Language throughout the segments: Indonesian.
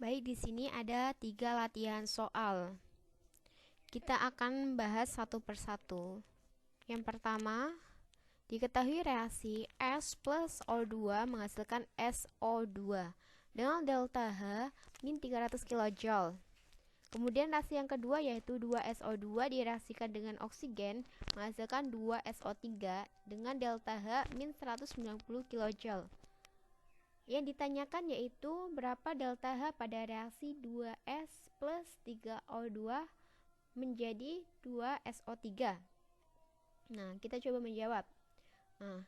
Baik, di sini ada 3 latihan soal. Kita akan bahas satu persatu. Yang pertama, diketahui reaksi S plus O2 menghasilkan SO2 dengan delta H min 300 kJ. Kemudian reaksi yang kedua yaitu 2SO2 direaksikan dengan oksigen menghasilkan 2SO3 dengan delta H min 190 kJ. Yang ditanyakan yaitu berapa delta H pada reaksi 2S plus 3O2 menjadi 2SO3. Nah, kita coba menjawab. Nah,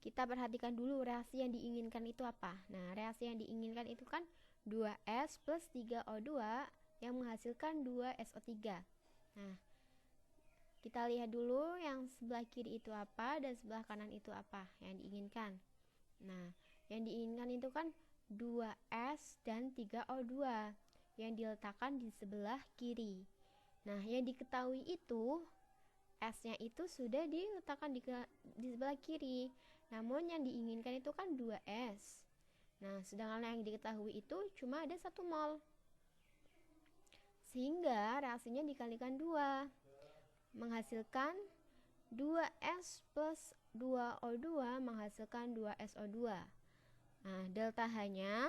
kita perhatikan dulu reaksi yang diinginkan itu apa. Nah, reaksi yang diinginkan itu kan 2S plus 3O2 yang menghasilkan 2SO3. Nah, kita lihat dulu yang sebelah kiri itu apa dan sebelah kanan itu apa yang diinginkan. Nah, yang diinginkan itu kan 2S dan 3O2 yang diletakkan di sebelah kiri. Nah, yang diketahui itu S-nya itu sudah diletakkan di sebelah kiri. Namun yang diinginkan itu kan 2S. Nah, sedangkan yang diketahui itu cuma ada 1 mol. Sehingga reaksinya dikalikan 2 menghasilkan 2S plus 2O2 menghasilkan 2SO2. Nah, delta H-nya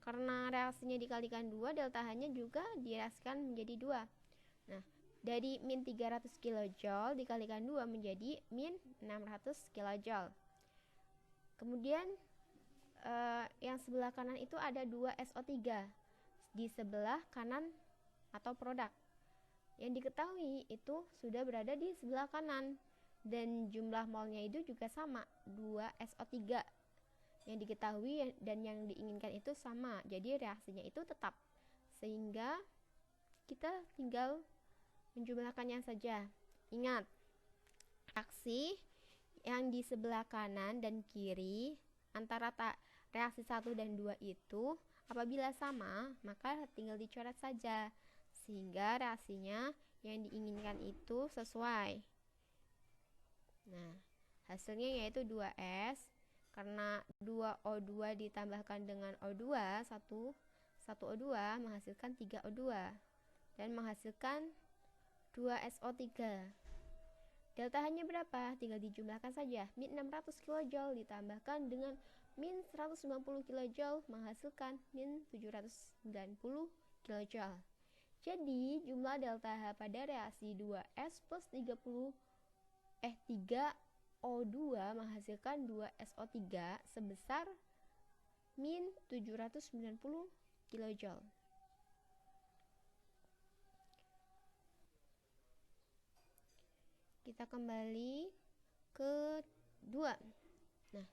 karena reaksinya dikalikan 2, delta H-nya juga direaksikan menjadi 2. Nah, dari min 300 kJ dikalikan 2 menjadi min 600 kJ. Kemudian yang sebelah kanan itu ada 2SO3 di sebelah kanan atau produk. Yang diketahui itu sudah berada di sebelah kanan dan jumlah molnya itu juga sama, 2SO3. Yang diketahui dan yang diinginkan itu sama, jadi reaksinya itu tetap, sehingga kita tinggal menjumlahkannya saja. Ingat, reaksi yang di sebelah kanan dan kiri antara reaksi 1 dan 2 itu apabila sama, maka tinggal dicoret saja sehingga reaksinya yang diinginkan itu sesuai. Nah, hasilnya yaitu 2S karena 2O2 ditambahkan dengan O2, 1O2 menghasilkan 3O2 dan menghasilkan 2SO3. Delta H-nya berapa? Tinggal dijumlahkan saja. Min 600 kJ ditambahkan dengan min 190 kJ menghasilkan min 790 kJ. Jadi, jumlah delta H pada reaksi 2S plus 3O2 menghasilkan 2SO3 sebesar min 790 kJ. Kita kembali ke 2. Nah,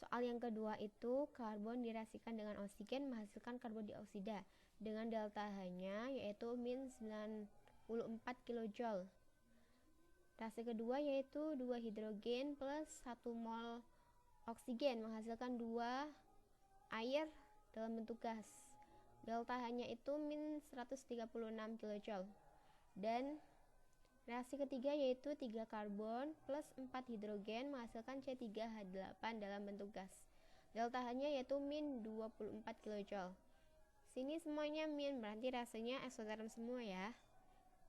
soal yang kedua itu karbon direaksikan dengan oksigen menghasilkan karbon dioksida dengan delta H-nya yaitu min 94 kJ. Reaksi kedua yaitu 2 hidrogen plus 1 mol oksigen menghasilkan 2 air dalam bentuk gas. Delta H-nya itu min 136 kJ. Dan reaksi ketiga yaitu 3 karbon plus 4 hidrogen menghasilkan C3H8 dalam bentuk gas. Delta H-nya yaitu min 24 kJ. Sini semuanya min, berarti reaksinya eksoterm semua ya.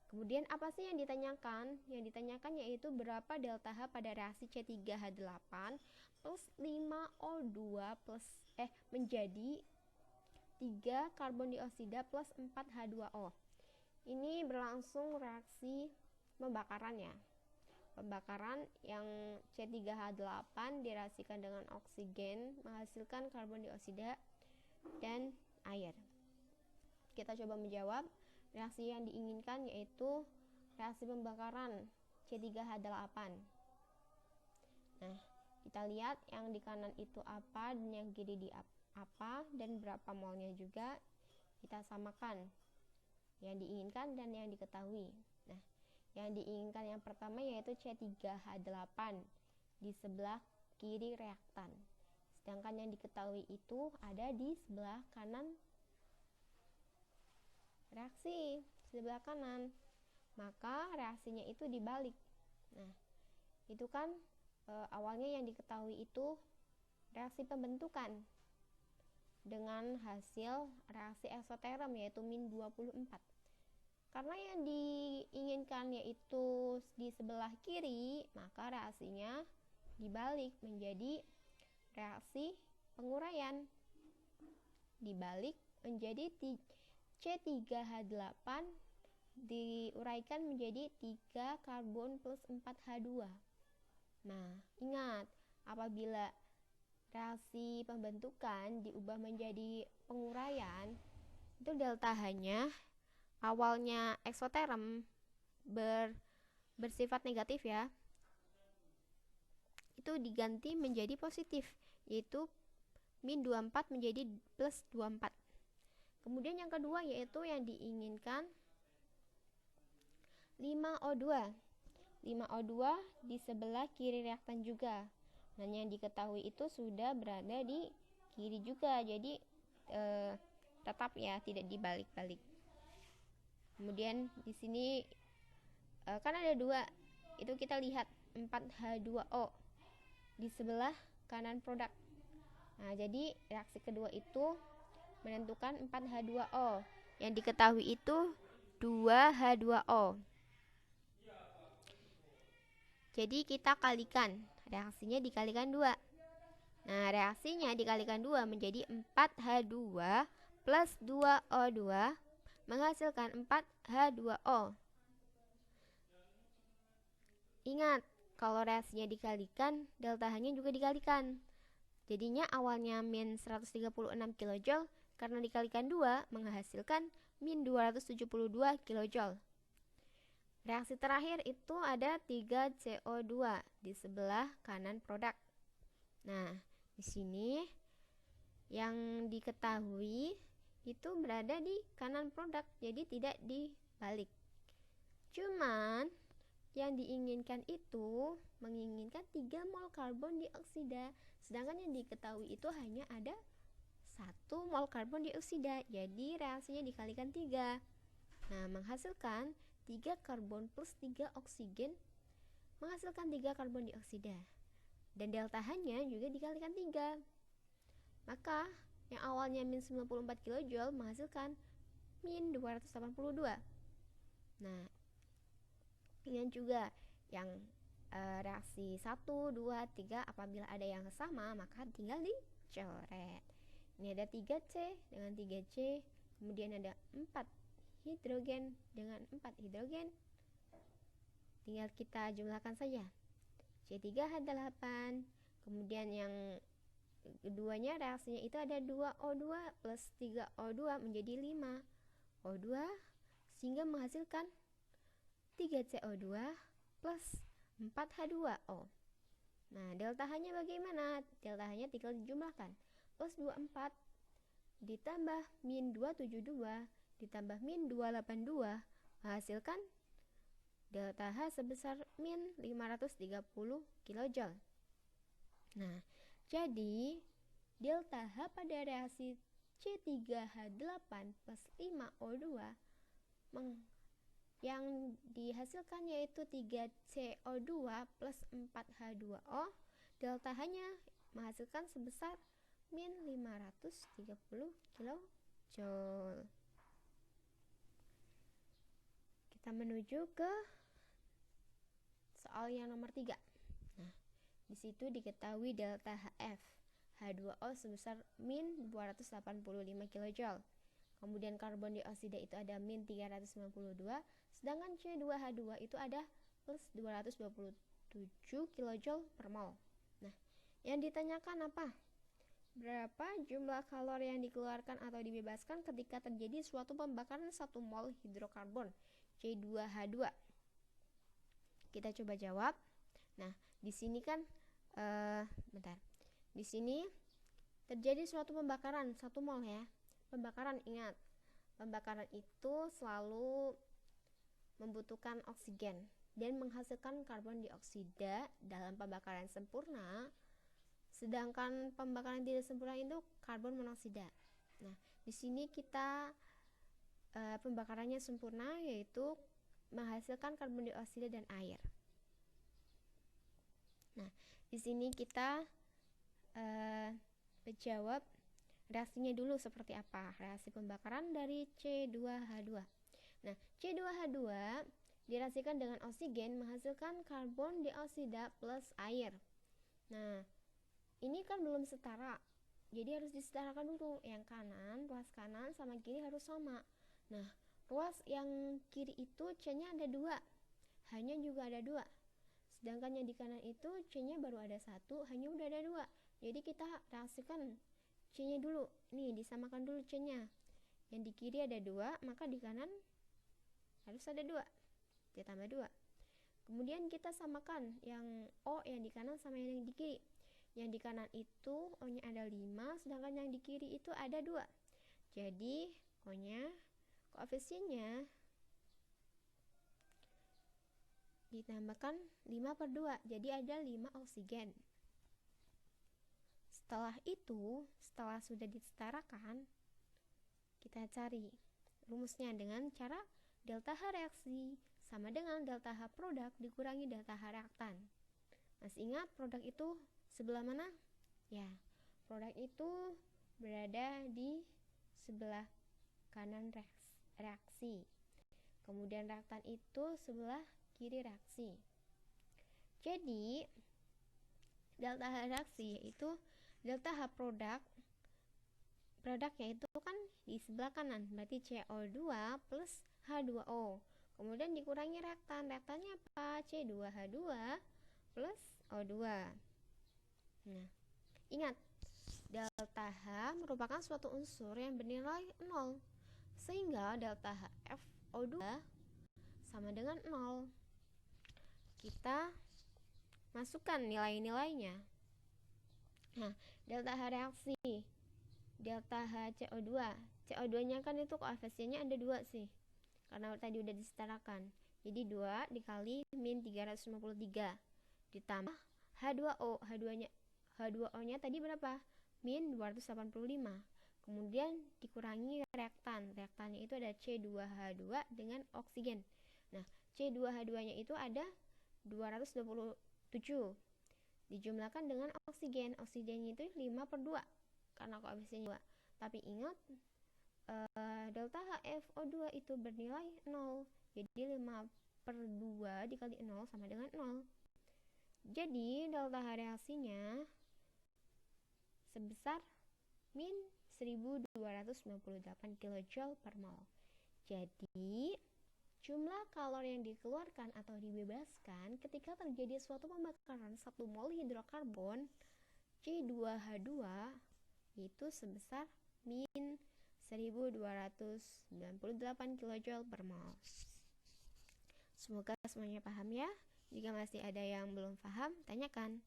Kemudian apa sih yang ditanyakan? Yang ditanyakan yaitu berapa delta H pada reaksi C3H8 plus 5O2 plus menjadi 3 karbon dioksida plus 4H2O. Ini berlangsung reaksi pembakaran ya. Pembakaran yang C3H8 direaksikan dengan oksigen menghasilkan karbon dioksida dan air. Kita coba menjawab. Reaksi yang diinginkan yaitu reaksi pembakaran C3H8. Nah, kita lihat yang di kanan itu apa dan yang kiri di apa dan berapa molnya juga kita samakan. Yang diinginkan dan yang diketahui. Nah, yang diinginkan yang pertama yaitu C3H8 di sebelah kiri reaktan. Sedangkan yang diketahui itu ada di sebelah kanan reaksi, sebelah kanan. Maka reaksinya itu dibalik. Nah, itu kan awalnya yang diketahui itu reaksi pembentukan. dengan hasil reaksi eksoterm yaitu min 24. Karena yang diinginkan yaitu di sebelah kiri, maka reaksinya dibalik menjadi reaksi penguraian. Dibalik menjadi C3H8 diuraikan menjadi 3 karbon plus 4H2. Nah, ingat, apabila reaksi pembentukan diubah menjadi penguraian, itu delta H-nya awalnya eksoterm bersifat negatif ya, itu diganti menjadi positif, yaitu min 24 menjadi plus 24. Kemudian yang kedua yaitu yang diinginkan 5O2. 5O2 di sebelah kiri reaktan juga. Nah, yang diketahui itu sudah berada di kiri juga, jadi tetap ya, tidak dibalik-balik. Kemudian di sini kan ada 2, itu kita lihat 4H2O di sebelah kanan produk. Nah, jadi reaksi kedua itu menentukan 4H2O. Yang diketahui itu 2H2O. Jadi kita kalikan, reaksinya dikalikan 2. Nah, reaksinya dikalikan 2 menjadi 4H2 plus 2O2 menghasilkan 4H2O. Ingat, kalau reaksinya dikalikan, delta H-nya juga dikalikan. Jadinya awalnya min 136 kJ, karena dikalikan 2 menghasilkan min 272 kJ. Reaksi terakhir itu ada 3CO2 di sebelah kanan produk. Nah, di sini yang diketahui itu berada di kanan produk, jadi tidak dibalik. Cuman yang diinginkan itu menginginkan 3 mol karbon dioksida, sedangkan yang diketahui itu hanya ada 1 mol karbon dioksida, jadi reaksinya dikalikan 3. Nah, menghasilkan 3 karbon plus 3 oksigen menghasilkan 3 karbon dioksida, dan delta H-nya juga dikalikan 3. Maka yang awalnya min 94 kJ menghasilkan min 282. Nah, ini juga yang reaksi 1, 2, 3 apabila ada yang sama maka tinggal dicoret. Ini ada 3C dengan 3C, kemudian ada 4 hidrogen dengan 4 hidrogen. Tinggal kita jumlahkan saja. C3H8, kemudian yang keduanya reaksinya itu ada 2O2 plus 3O2 menjadi 5O2 sehingga menghasilkan 3CO2 plus 4H2O. Nah, delta H-nya bagaimana? Delta H-nya tinggal dijumlahkan. Plus 24 ditambah min 272 ditambah min 282 menghasilkan delta H sebesar min 530 kJ. Nah, jadi delta H pada reaksi C3H8 plus 5O2 yang dihasilkan yaitu 3CO2 plus 4H2O, delta H-nya menghasilkan sebesar min 530 kJ. Kita menuju ke soal yang nomor 3. Nah, di situ diketahui delta HF H2O sebesar min 285 kJ. Kemudian karbon dioksida itu ada min 392, sedangkan C2H2 itu ada plus 227 kJ per mol. Nah, yang ditanyakan apa? Berapa jumlah kalori yang dikeluarkan atau dibebaskan ketika terjadi suatu pembakaran 1 mol hidrokarbon C2H2? Kita coba jawab. Nah, di sini kan Di sini terjadi suatu pembakaran 1 mol ya. Pembakaran, ingat, pembakaran itu selalu membutuhkan oksigen dan menghasilkan karbon dioksida dalam pembakaran sempurna, sedangkan pembakaran tidak sempurna itu karbon monoksida. Nah, di sini kita pembakarannya sempurna, yaitu menghasilkan karbon dioksida dan air. Nah, di sini kita menjawab reaksinya dulu seperti apa. Reaksi pembakaran dari C2H2. Nah, C2H2 direaksikan dengan oksigen menghasilkan karbon dioksida plus air. Nah, ini kan belum setara. Jadi harus disetarakan dulu. Yang kanan, ruas kanan sama kiri harus sama. Nah, ruas yang kiri itu C-nya ada 2. H-nya juga ada 2. Sedangkan yang di kanan itu C-nya baru ada 1, H-nya udah ada 2. Jadi kita reaksikan C-nya dulu. Nih, disamakan dulu C-nya. Yang di kiri ada 2, maka di kanan harus ada 2. Ditambah 2. Kemudian kita samakan yang O yang di kanan sama yang di kiri. Yang di kanan itu O-nya ada 5, sedangkan yang di kiri itu ada 2. Jadi O-nya, koefisiennya ditambahkan 5/2, jadi ada 5 oksigen. Setelah itu, setelah sudah disetarakan, kita cari rumusnya dengan cara delta H reaksi sama dengan delta H produk dikurangi delta H reaktan. Masih ingat produk itu sebelah mana? Ya, produk itu berada di sebelah kanan reaksi. Kemudian reaktan itu sebelah kiri reaksi. Jadi delta H reaksi yaitu delta H produknya itu kan di sebelah kanan, berarti CO2 plus H2O. Kemudian dikurangi reaktan. Reaktannya apa? C2H2 plus O2. Nah, ingat, delta H merupakan suatu unsur yang bernilai 0. Sehingga delta HFO2 sama dengan 0. Kita masukkan nilai-nilainya. Nah, delta H reaksi, delta H CO2. CO2-nya kan itu koefisiennya ada 2 sih. Karena tadi udah disetarakan. Jadi 2 dikali min 353 ditambah H2O. H2O-nya tadi berapa? Min 285. Kemudian dikurangi reaktan. Reaktannya itu ada C2H2 dengan oksigen. Nah, C2H2-nya itu ada 227. Dijumlahkan dengan oksigen. Oksigennya itu 5/2 karena koefisiennya 2. Tapi ingat, delta HFO2 itu bernilai 0. Jadi 5/2 dikali 0 sama dengan 0. Jadi delta H reaksinya sebesar min 1298 kJ per mol. Jadi jumlah kalori yang dikeluarkan atau dibebaskan ketika terjadi suatu pembakaran 1 mol hidrokarbon C2H2 itu sebesar min 1298 kJ per mol. Semoga semuanya paham ya. Jika masih ada yang belum paham, tanyakan.